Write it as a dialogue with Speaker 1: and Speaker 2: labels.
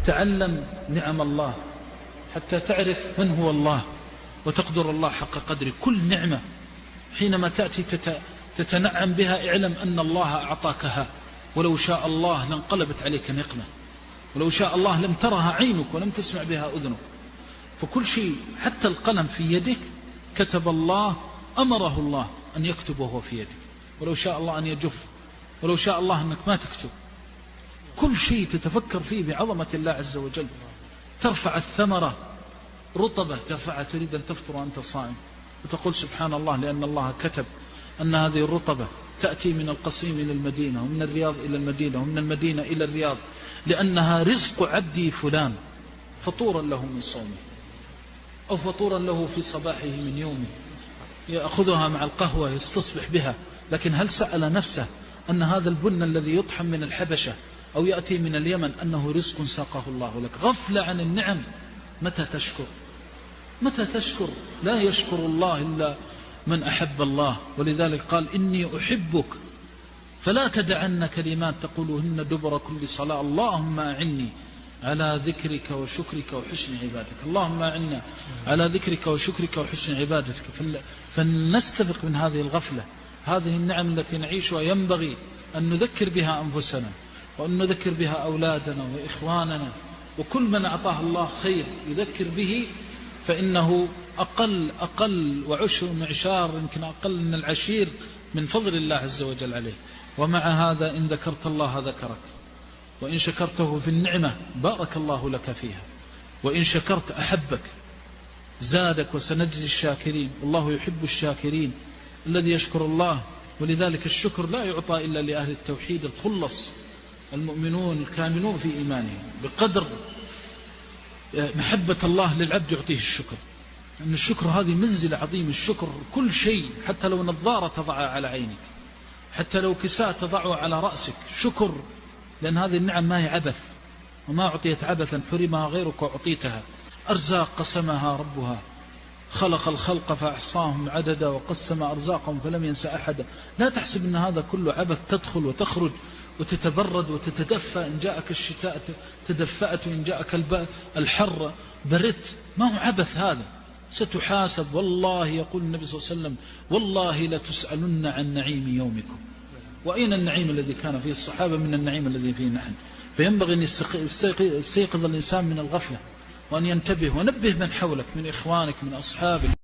Speaker 1: تعلم نعم الله حتى تعرف من هو الله وتقدر الله حق قدره. كل نعمة حينما تأتي تتنعم بها اعلم أن الله أعطاكها، ولو شاء الله لانقلبت عليك نقمة، ولو شاء الله لم ترها عينك ولم تسمع بها أذنك. فكل شيء حتى القلم في يدك كتب الله، أمره الله أن يكتب وهو في يدك، ولو شاء الله أن يجف، ولو شاء الله أنك ما تكتب. كل شيء تتفكر فيه بعظمة الله عز وجل. ترفع الثمرة رطبة ترفعها تريد أن تفطر وأنت صائم وتقول سبحان الله، لأن الله كتب أن هذه الرطبة تأتي من القصيم إلى المدينة، ومن الرياض إلى المدينة، ومن المدينة إلى الرياض، لأنها رزق عبدي فلان، فطورا له من صومه أو فطورا له في صباحه من يومه، يأخذها مع القهوة يستصبح بها. لكن هل سأل نفسه أن هذا البن الذي يطحن من الحبشة أو يأتي من اليمن أنه رزق ساقه الله لك؟ غفلة عن النعم. متى تشكر؟ متى تشكر؟ لا يشكر الله إلا من أحب الله. ولذلك قال إني أحبك فلا تدعن كلمات تقولهن دبر كل صلاة. اللهم أعني على ذكرك وشكرك وحسن عبادتك. اللهم أعنا على ذكرك وشكرك وحسن عبادتك. فلنستفق من هذه الغفلة. هذه النعم التي نعيشها ينبغي أن نذكر بها أنفسنا، وأن نذكر بها أولادنا وإخواننا، وكل من أعطاه الله خير يذكر به، فإنه أقل وعشر معشار، يمكن أقل من العشير من فضل الله عز وجل عليه. ومع هذا إن ذكرت الله ذكرك، وإن شكرته في النعمة بارك الله لك فيها، وإن شكرت أحبك زادك. وسنجزي الشاكرين، والله يحب الشاكرين. الذي يشكر الله، ولذلك الشكر لا يعطى إلا لأهل التوحيد الخلص المؤمنون الكاملون في إيمانهم. بقدر محبة الله للعبد يعطيه الشكر، أن الشكر هذه منزلة عظيمة. الشكر كل شيء، حتى لو نظارة تضعها على عينك، حتى لو كساء تضعه على رأسك، شكر. لأن هذه النعم ما هي عبث، وما أعطيت عبثا، حرمها غيرك وأعطيتها. أرزاق قسمها ربها، خلق الخلق فأحصاهم عددا، وقسم أرزاقهم فلم ينس أحدا. لا تحسب أن هذا كله عبث، تدخل وتخرج وتتبرد وتتدفى. إن جاءك الشتاء تدفأت، وإن جاءك الحر بردت. ما هو عبث هذا، ستحاسب. والله يقول النبي صلى الله عليه وسلم والله لتسألن عن نعيم يومكم. وأين النعيم الذي كان فيه الصحابة من النعيم الذي فيه نحن؟ فينبغي أن يستيقظ الإنسان من الغفلة، وأن ينتبه ونبه من حولك من إخوانك من أصحابك.